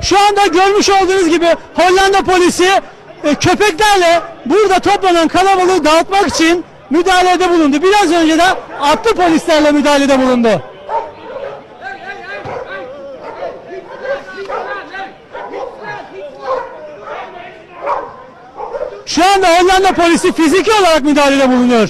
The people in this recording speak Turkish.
Şu anda görmüş olduğunuz gibi Hollanda polisi köpeklerle burada toplanan kalabalığı dağıtmak için müdahalede bulundu. Biraz önce de atlı polislerle müdahalede bulundu. Şu anda Hollanda polisi fiziki olarak müdahalede bulunuyor.